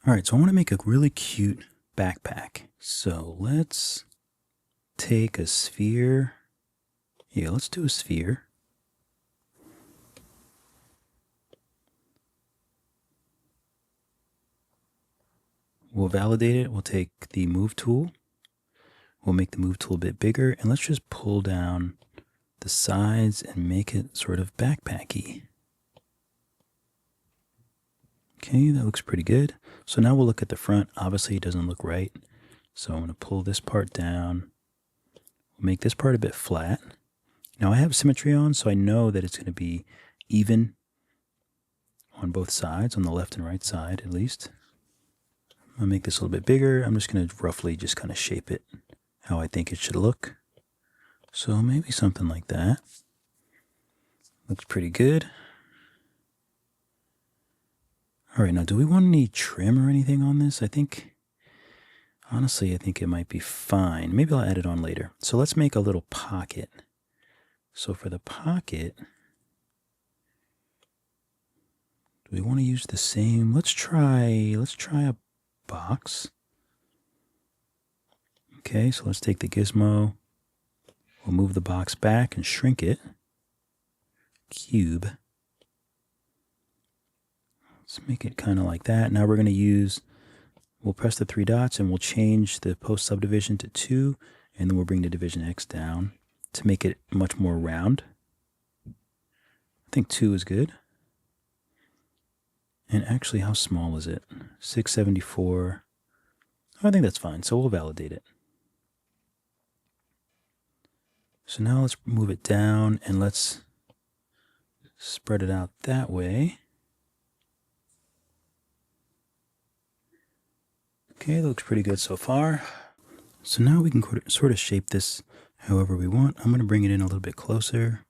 All right, so I want to make a really cute backpack. So let's take a sphere. Yeah, let's do a sphere. We'll validate it. We'll take the move tool. We'll make the move tool a bit bigger, and let's just pull down the sides and make it sort of backpacky. Okay, that looks pretty good. So now we'll look at the front. Obviously, it doesn't look right. So I'm going to pull this part down. We'll make this part a bit flat. Now I have symmetry on, so I know that it's going to be even on both sides, on the left and right side at least. I'm going to make this a little bit bigger. I'm just going to roughly just kind of shape it how I think it should look. So maybe something like that. Looks pretty good. All right, now do we want any trim or anything on this? Honestly, I think it might be fine. Maybe I'll add it on later. So let's make a little pocket. So for the pocket, do we want to use the same? Let's try a box. Okay, so let's take the gizmo. We'll move the box back and shrink it. Cube. Let's make it kind of like that. Now we're going to we'll press the 3 dots and we'll change the post subdivision to 2, and then we'll bring the division X down to make it much more round. I think 2 is good. And actually, how small is it? 674. I think that's fine, so we'll validate it. So now let's move it down and let's spread it out that way. Okay, that looks pretty good so far. So now we can sort of shape this however we want. I'm going to bring it in a little bit closer.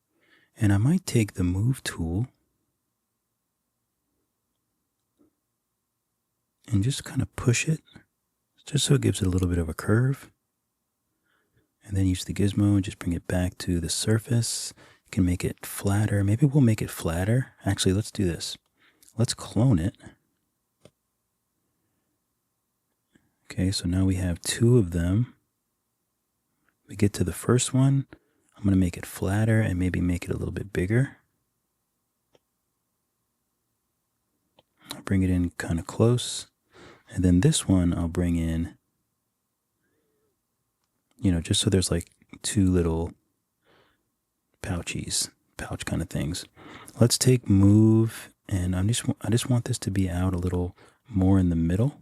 And I might take the move tool and just kind of push it, just so it gives it a little bit of a curve. And then use the gizmo and just bring it back to the surface. You can make it flatter. Maybe we'll make it flatter. Actually, let's do this. Let's clone it. Okay, so now we have 2 of them. We get to the first one. I'm going to make it flatter and maybe make it a little bit bigger. I'll bring it in kind of close. And then this one I'll bring in, just so there's like 2 little pouch kind of things. Let's take move, and I just want this to be out a little more in the middle.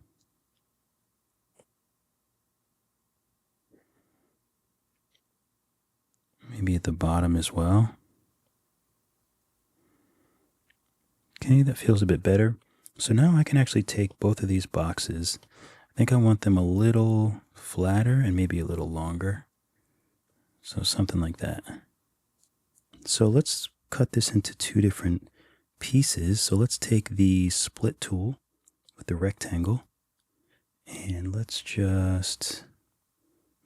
Maybe at the bottom as well. Okay, that feels a bit better. So now I can actually take both of these boxes. I think I want them a little flatter and maybe a little longer. So something like that. So let's cut this into 2 different pieces. So let's take the split tool with the rectangle. And let's just,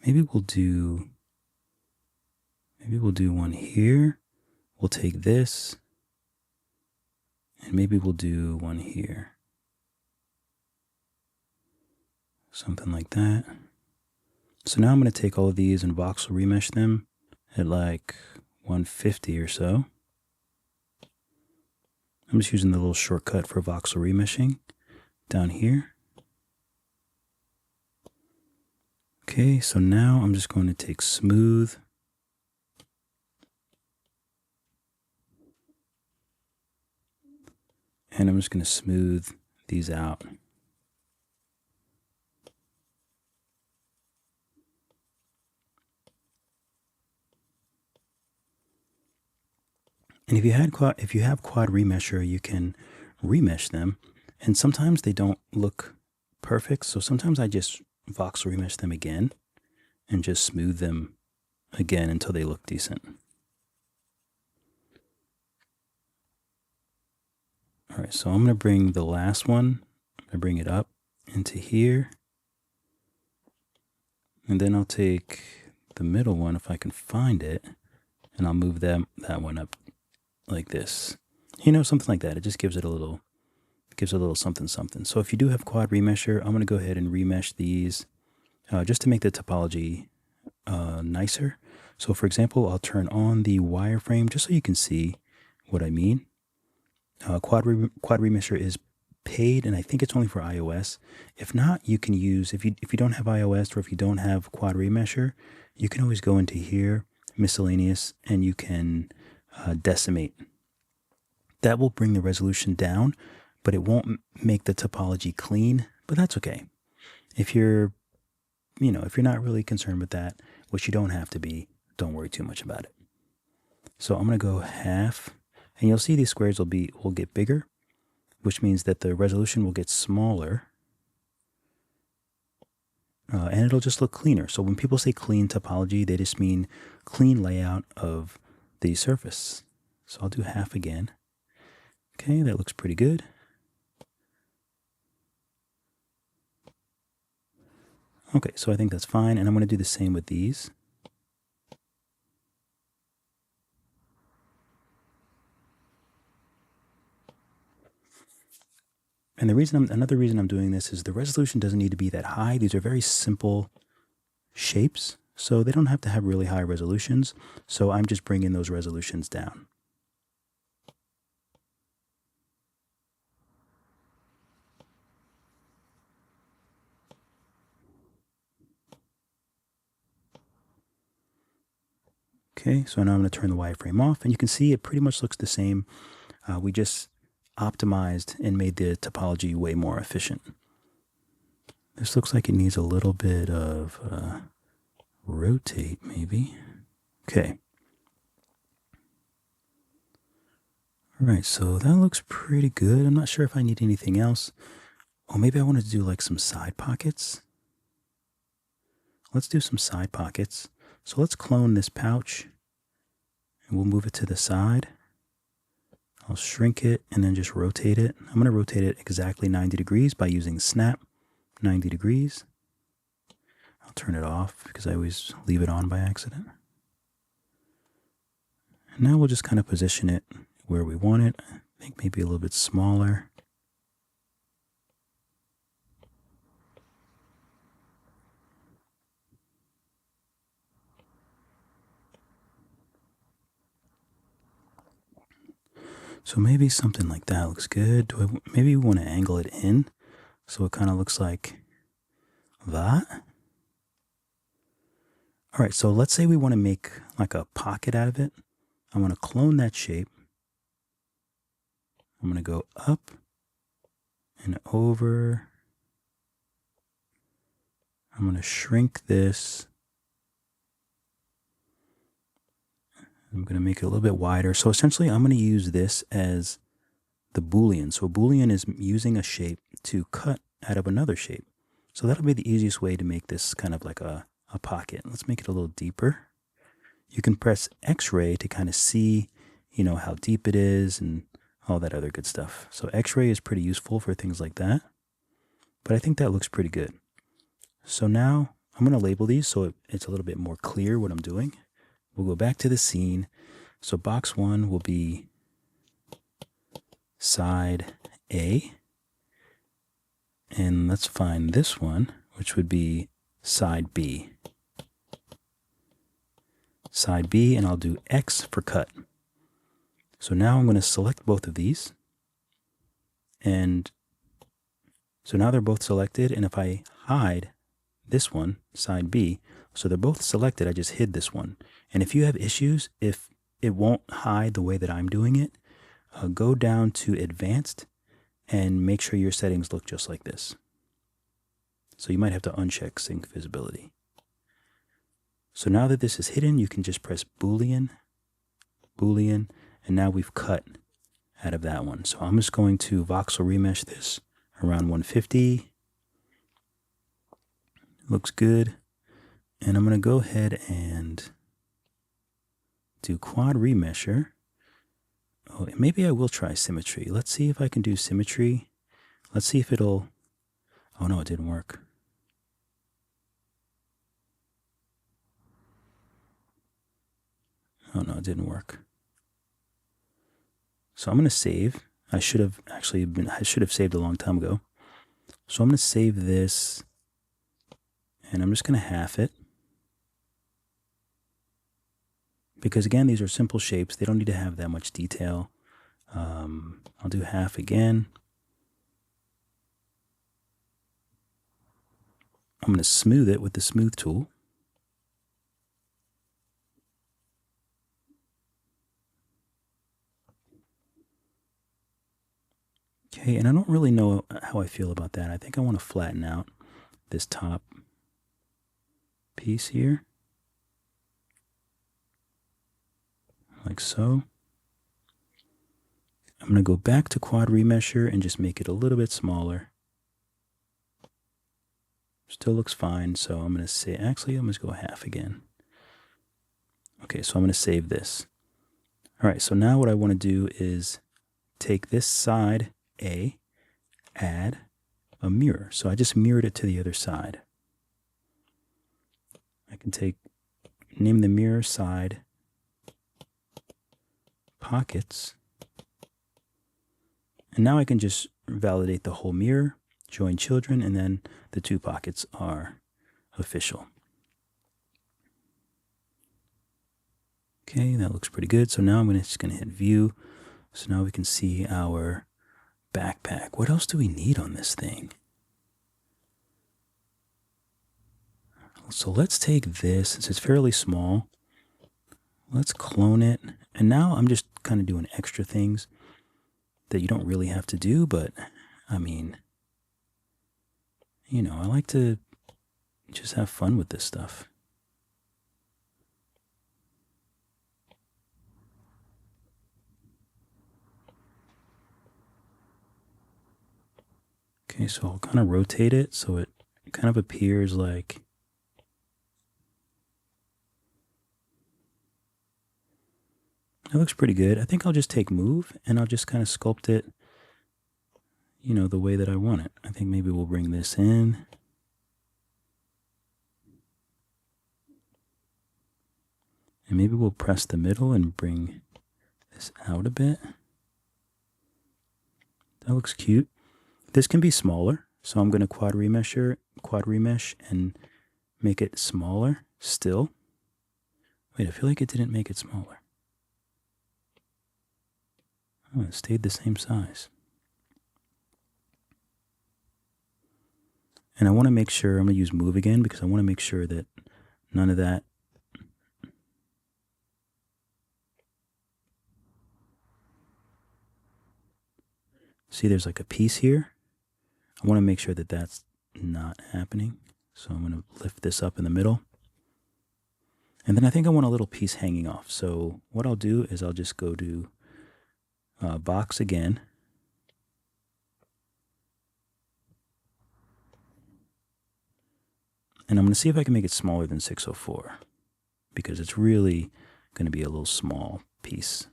maybe we'll do one here. We'll take this, and maybe we'll do one here. Something like that. So now I'm going to take all of these and voxel remesh them at like 150 or so. I'm just using the little shortcut for voxel remeshing down here. Okay, so now I'm just going to take smooth. And I'm just going to smooth these out. And if you have quad remesher, you can remesh them. And sometimes they don't look perfect. So sometimes I just voxel remesh them again and just smooth them again until they look decent. All right, so I'm going to bring the last one, I bring it up into here. And then I'll take the middle one if I can find it, and I'll move that one up like this. Something like that. It just gives it a little gives a little something something. So if you do have quad remesher, I'm going to go ahead and remesh these just to make the topology nicer. So for example, I'll turn on the wireframe just so you can see what I mean. Quad remesher is paid, and I think it's only for iOS. If not, you can use, if you don't have iOS or if you don't have quad remesher, you can always go into here, miscellaneous, and you can decimate. That will bring the resolution down, but it won't make the topology clean, but that's okay. If you're, if you're not really concerned with that, which you don't have to be, don't worry too much about it. So I'm going to go half, and you'll see these squares will get bigger, which means that the resolution will get smaller, and it'll just look cleaner. So when people say clean topology, they just mean clean layout of the surface. So I'll do half again. Okay, that looks pretty good. Okay, so I think that's fine, and I'm going to do the same with these. And another reason I'm doing this is the resolution doesn't need to be that high. These are very simple shapes, so they don't have to have really high resolutions. So I'm just bringing those resolutions down. Okay, so now I'm going to turn the wireframe off, and you can see it pretty much looks the same. We just optimized and made the topology way more efficient. This looks like it needs a little bit of rotate, maybe. Okay. All right, so that looks pretty good. I'm not sure if I need anything else. Oh, maybe I wanted to do like some side pockets. Let's do some side pockets. So let's clone this pouch, and we'll move it to the side. I'll shrink it and then just rotate it. I'm going to rotate it exactly 90 degrees by using snap 90 degrees. I'll turn it off because I always leave it on by accident. And now we'll just kind of position it where we want it. I think maybe a little bit smaller. So maybe something like that looks good. Maybe we want to angle it in so it kind of looks like that. All right, so let's say we want to make like a pocket out of it. I want to clone that shape. I'm going to go up and over. I'm going to shrink this. I'm going to make it a little bit wider. So essentially, I'm going to use this as the Boolean. So a Boolean is using a shape to cut out of another shape. So that'll be the easiest way to make this kind of like a pocket. Let's make it a little deeper. You can press X-ray to kind of see, how deep it is and all that other good stuff. So X-ray is pretty useful for things like that. But I think that looks pretty good. So now I'm going to label these so it's a little bit more clear what I'm doing. We'll go back to the scene. So box 1 will be side A. And let's find this one, which would be side B. Side B, and I'll do X for cut. So now I'm going to select both of these. And so now they're both selected. And if I hide this one, side B, so they're both selected, I just hid this one. And if you have issues, if it won't hide the way that I'm doing it, go down to advanced and make sure your settings look just like this. So you might have to uncheck sync visibility. So now that this is hidden, you can just press Boolean, Boolean, and now we've cut out of that one. So I'm just going to voxel remesh this around 150. Looks good. And I'm going to go ahead and do quad remesher. Oh, maybe I will try symmetry. Let's see if I can do symmetry. Let's see if it'll... Oh no, it didn't work. Oh no, it didn't work. So I'm going to save. I should have saved a long time ago. So I'm going to save this, and I'm just going to half it. Because again, these are simple shapes. They don't need to have that much detail. I'll do half again. I'm going to smooth it with the smooth tool. Okay, and I don't really know how I feel about that. I think I want to flatten out this top piece here. Like so. I'm going to go back to quad remesher and just make it a little bit smaller. Still looks fine, so I'm going to say, actually, I'm going to go half again. Okay, so I'm going to save this. All right, so now what I want to do is take this side A, add a mirror. So I just mirrored it to the other side. I can name the mirror side pockets. And now I can just validate the whole mirror, join children, and then the two pockets are official. Okay, that looks pretty good. So now I'm just going to hit view. So now we can see our backpack. What else do we need on this thing? So let's take this, since it's fairly small, let's clone it. And now I'm just kind of doing extra things that you don't really have to do, but I mean, you know, I like to just have fun with this stuff. Okay, so I'll kind of rotate it so it kind of appears like it looks pretty good. I think I'll just take move and I'll just kind of sculpt it, you know, the way that I want it. I think maybe we'll bring this in. And maybe we'll press the middle and bring this out a bit. That looks cute. This can be smaller, so I'm going to quad remesh and make it smaller still. Wait, I feel like it didn't make it smaller. Oh, it stayed the same size. And I want to make sure, I'm going to use move again because I want to make sure that none of that see, there's like a piece here. I want to make sure that that's not happening. So I'm going to lift this up in the middle. And then I think I want a little piece hanging off. So what I'll do is I'll just go to box again. And I'm going to see if I can make it smaller than 604 because it's really going to be a little small piece.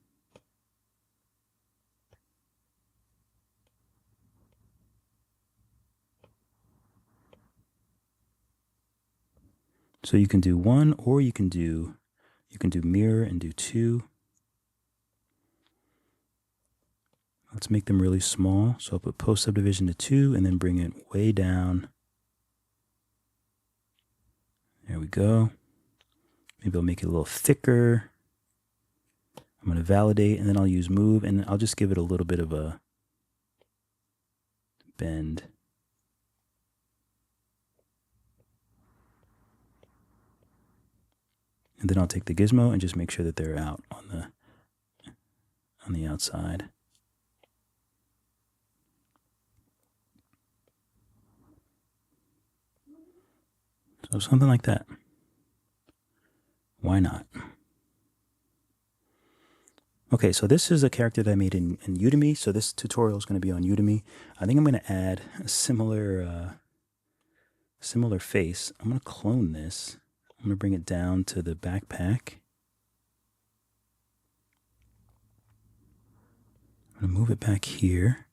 So you can do one, or you can do mirror and do two. Let's make them really small. So I'll put post subdivision to 2 and then bring it way down. There we go. Maybe I'll make it a little thicker. I'm going to validate and then I'll use move and I'll just give it a little bit of a bend. And then I'll take the gizmo and just make sure that they're out on the outside. So something like that. Why not? Okay, so this is a character that I made in Udemy. So this tutorial is going to be on Udemy. I think I'm going to add a similar face. I'm going to clone this. I'm going to bring it down to the backpack. I'm going to move it back here.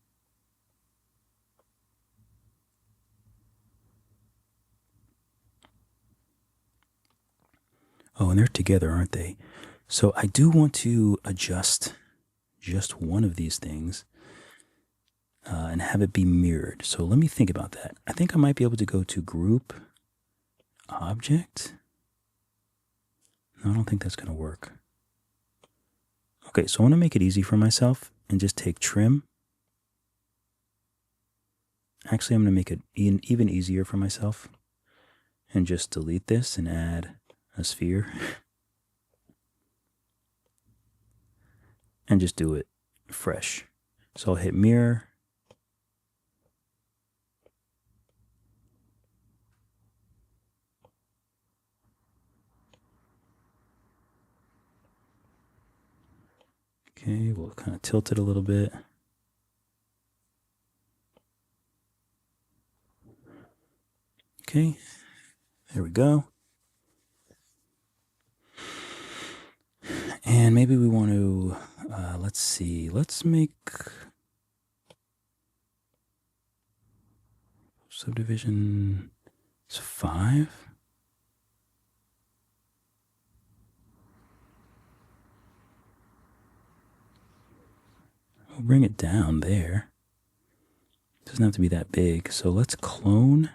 Oh, and they're together, aren't they? So I do want to adjust just one of these things. and have it be mirrored. So let me think about that. I think I might be able to go to group object. No, I don't think that's going to work. Okay, so I want to make it easy for myself and just take trim. Actually, I'm going to make it even easier for myself and just delete this and add a sphere and just do it fresh. So I'll hit mirror. Okay, we'll kind of tilt it a little bit. Okay, there we go. And maybe we want to, let's see, let's make subdivision 5. We'll bring it down there. It doesn't have to be that big. So let's clone.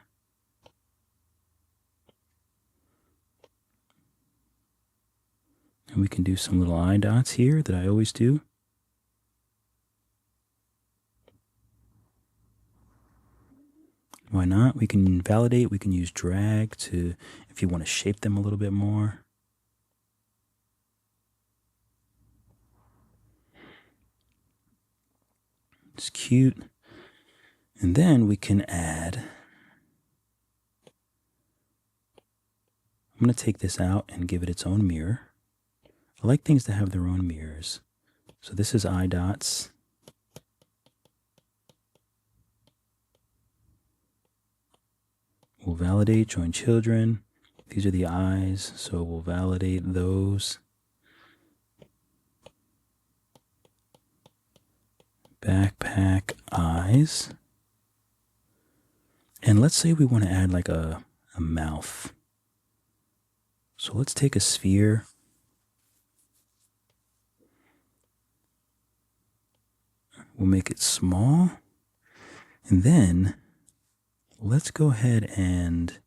And we can do some little eye dots here that I always do. Why not? We can validate. We can use drag to, if you want to shape them a little bit more. It's cute. And then we can add, I'm going to take this out and give it its own mirror. I like things to have their own mirrors. So this is eye dots. We'll validate join children. These are the eyes, so we'll validate those. Backpack eyes. And let's say we want to add like a mouth. So let's take a sphere. We'll make it small. And then let's go ahead and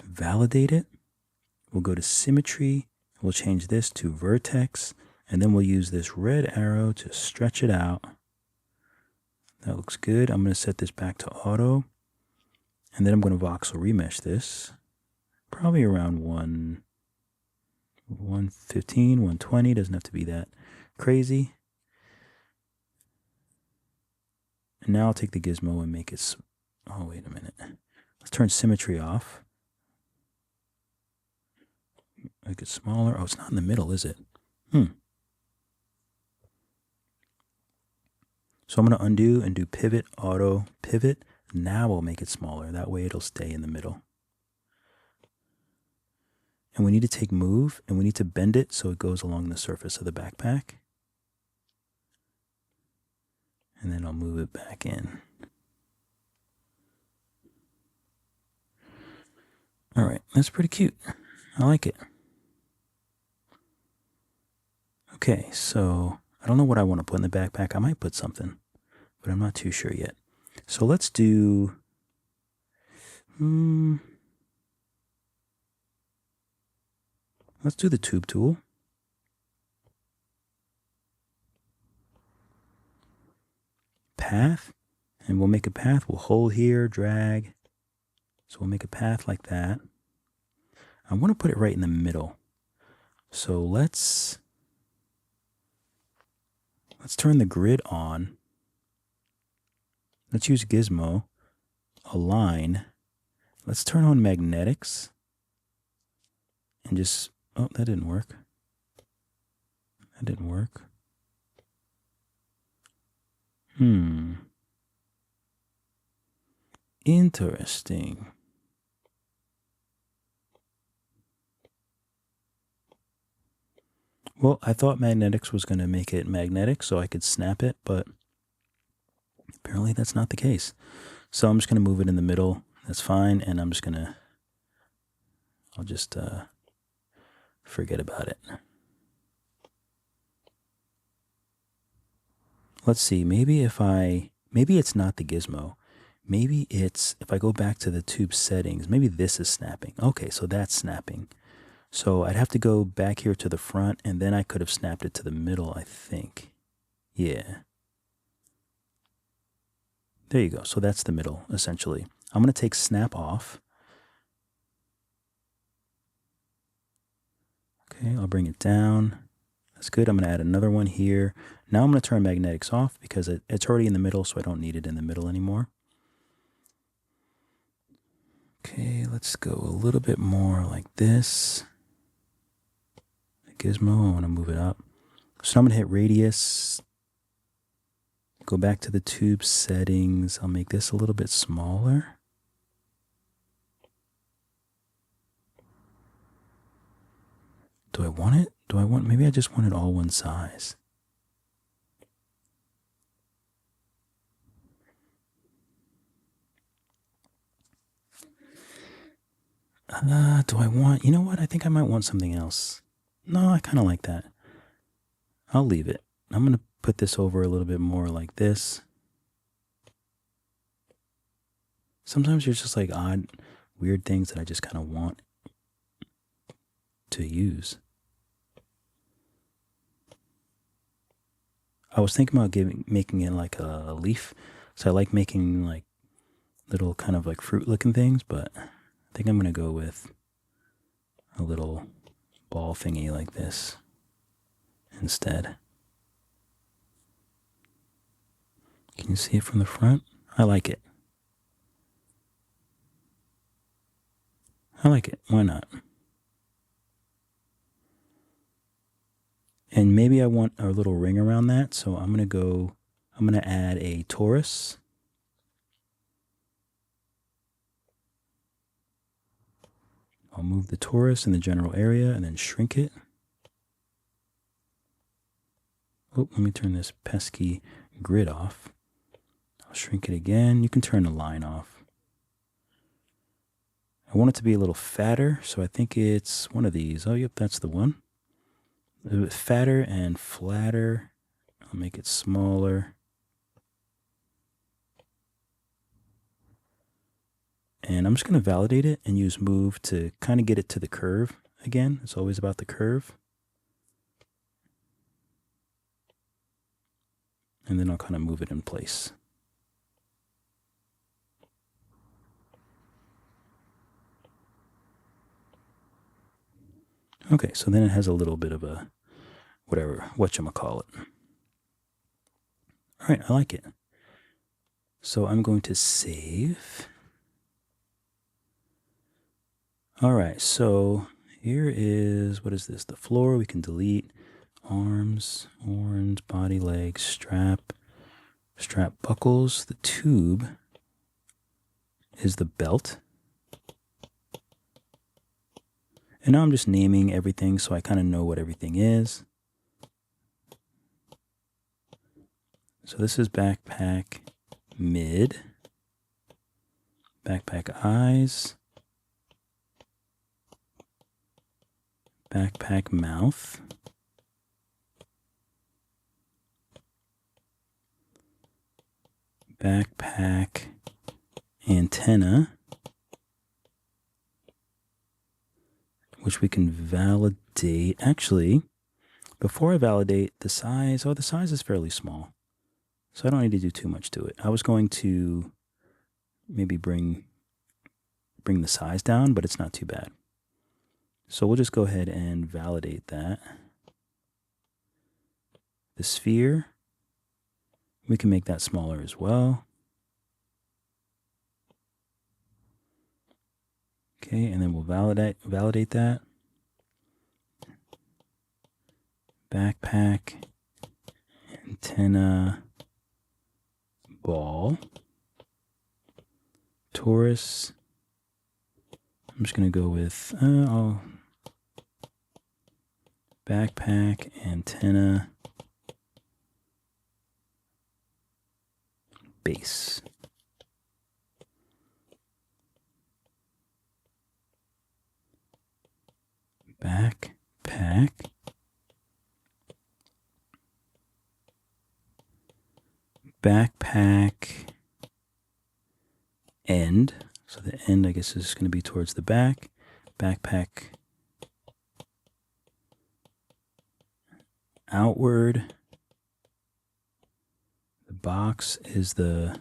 validate it. We'll go to symmetry. We'll change this to vertex. And then we'll use this red arrow to stretch it out. That looks good. I'm going to set this back to auto. And then I'm going to voxel remesh this. Probably around 115, 120. Doesn't have to be that crazy. And now I'll take the gizmo and make it... Oh, wait a minute. Let's turn symmetry off. Make it smaller. Oh, it's not in the middle, is it? So I'm going to undo and do pivot, auto, pivot. Now we'll make it smaller. That way it'll stay in the middle. And we need to take move and we need to bend it so it goes along the surface of the backpack. And then I'll move it back in. All right, that's pretty cute. I like it. Okay, so I don't know what I want to put in the backpack. I might put something, but I'm not too sure yet. So let's do... let's do the tube tool. Path, and we'll make a path. We'll hold here, drag. So we'll make a path like that. I want to put it right in the middle. So let's turn the grid on. Let's use gizmo, align. Let's turn on magnetics. And just, oh, that didn't work. That didn't work. Interesting. Well, I thought magnetics was going to make it magnetic so I could snap it, but apparently that's not the case. So I'm just going to move it in the middle. That's fine. And I'm just going to, I'll just forget about it. Let's see, maybe maybe it's not the gizmo. Maybe it's, if I go back to the tube settings, maybe this is snapping. Okay, so that's snapping. So I'd have to go back here to the front, and then I could have snapped it to the middle, I think. Yeah. There you go. So that's the middle, essentially. I'm going to take snap off. Okay, I'll bring it down. That's good. I'm going to add another one here. Now I'm going to turn magnetics off because it's already in the middle, so I don't need it in the middle anymore. Okay, let's go a little bit more like this. The gizmo, I want to move it up. So I'm going to hit radius. Go back to the tube settings. I'll make this a little bit smaller. Do I want it? Maybe I just want it all one size. Do I want, you know what? I think I might want something else. No, I kind of like that. I'll leave it. I'm going to put this over a little bit more like this. Sometimes there's just like odd, weird things that I just kind of want to use. I was thinking about making it like a leaf. So I like making like little kind of like fruit looking things, but I think I'm going to go with a little ball thingy like this instead. Can you see it from the front? I like it. I like it. Why not? And maybe I want a little ring around that, so I'm going to add a torus. I'll move the torus in the general area and then shrink it. Oh, let me turn this pesky grid off. I'll shrink it again. You can turn the line off. I want it to be a little fatter, so I think it's one of these. Oh, yep, that's the one. A little bit fatter and flatter. I'll make it smaller. And I'm just going to validate it and use move to kind of get it to the curve again. It's always about the curve. And then I'll kind of move it in place. Okay, so then it has a little bit of a whatchamacallit. All right, I like it. So I'm going to save. All right, so here is, what is this? The floor, we can delete. Arms, horns, body, legs, strap buckles. The tube is the belt. And now I'm just naming everything so I kind of know what everything is. So this is backpack mid, backpack eyes, backpack mouth, backpack antenna, which we can validate. Actually, before I validate the size, the size is fairly small, so I don't need to do too much to it. I was going to maybe bring the size down, but it's not too bad. So we'll just go ahead and validate that. The sphere, we can make that smaller as well. Okay, and then we'll validate that. Backpack, antenna, ball, torus. I'm just going to go with backpack, antenna, base. Backpack, backpack backpack end. So the end, I guess, is going to be towards the back. Backpack outward. The box is the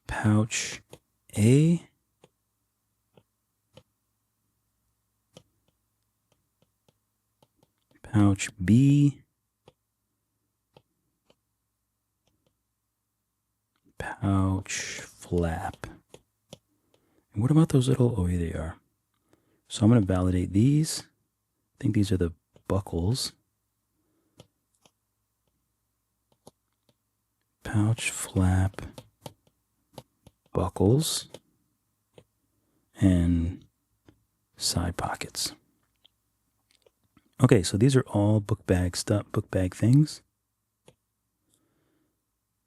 pouch A. Pouch B. Pouch flap. And what about those little, oh, here they are. So I'm going to validate these. I think these are the buckles. Pouch flap buckles and side pockets. Okay, so these are all book bag stuff, book bag things.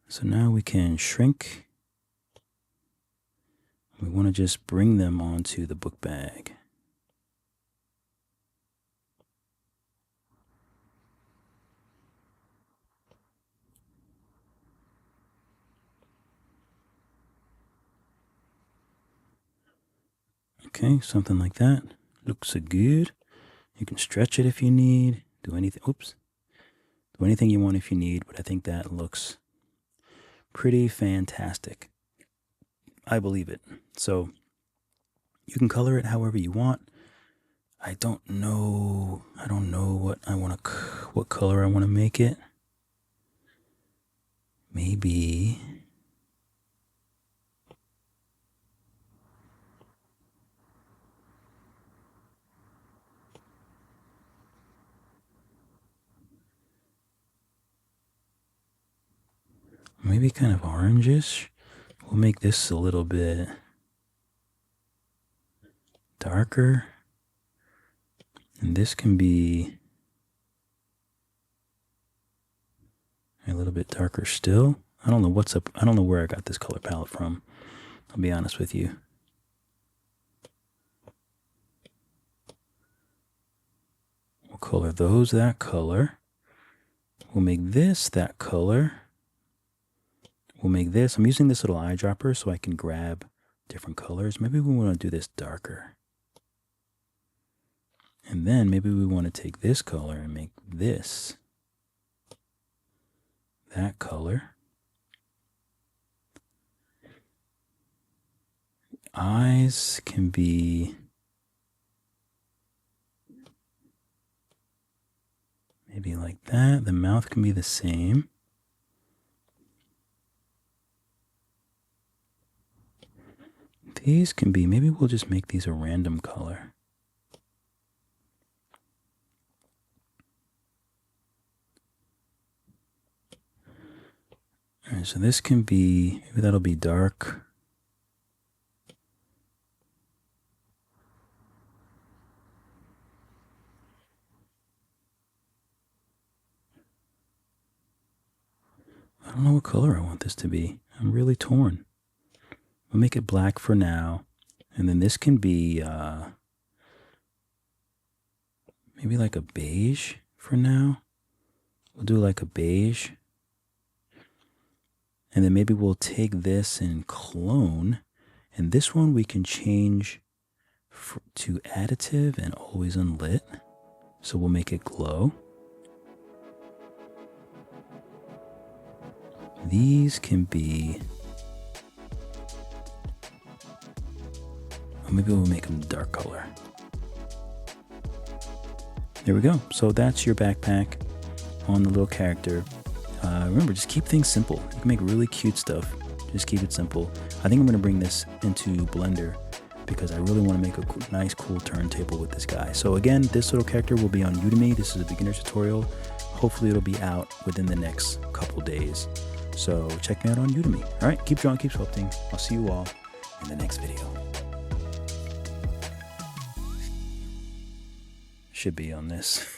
So now we can shrink. We want to just bring them onto the book bag. Okay, something like that. Looks good. You can stretch it if you need. Do anything. Oops. Do anything you want if you need, but I think that looks pretty fantastic. I believe it. So you can color it however you want. I don't know what I want to, what color I want to make it. Maybe kind of orangish. We'll make this a little bit darker. And this can be a little bit darker still. I don't know what's up. I don't know where I got this color palette from. I'll be honest with you. We'll color those that color. We'll make this that color. We'll make this. I'm using this little eyedropper so I can grab different colors. Maybe we want to do this darker. And then maybe we want to take this color and make this that color. Eyes can be maybe like that. The mouth can be the same. These can be, maybe we'll just make these a random color. All right, so this can be, maybe that'll be dark. I don't know what color I want this to be. I'm really torn. We'll make it black for now. And then this can be maybe like a beige for now. We'll do like a beige. And then maybe we'll take this and clone. And this one we can change to additive and always unlit. So we'll make it glow. These can be, or maybe we'll make them dark color. There we go. So that's your backpack on the little character. Remember, just keep things simple. You can make really cute stuff. Just keep it simple. I think I'm going to bring this into Blender because I really want to make a nice, cool turntable with this guy. So again, this little character will be on Udemy. This is a beginner tutorial. Hopefully it'll be out within the next couple days. So check me out on Udemy. All right, keep drawing, keep sculpting. I'll see you all in the next video. Should be on this.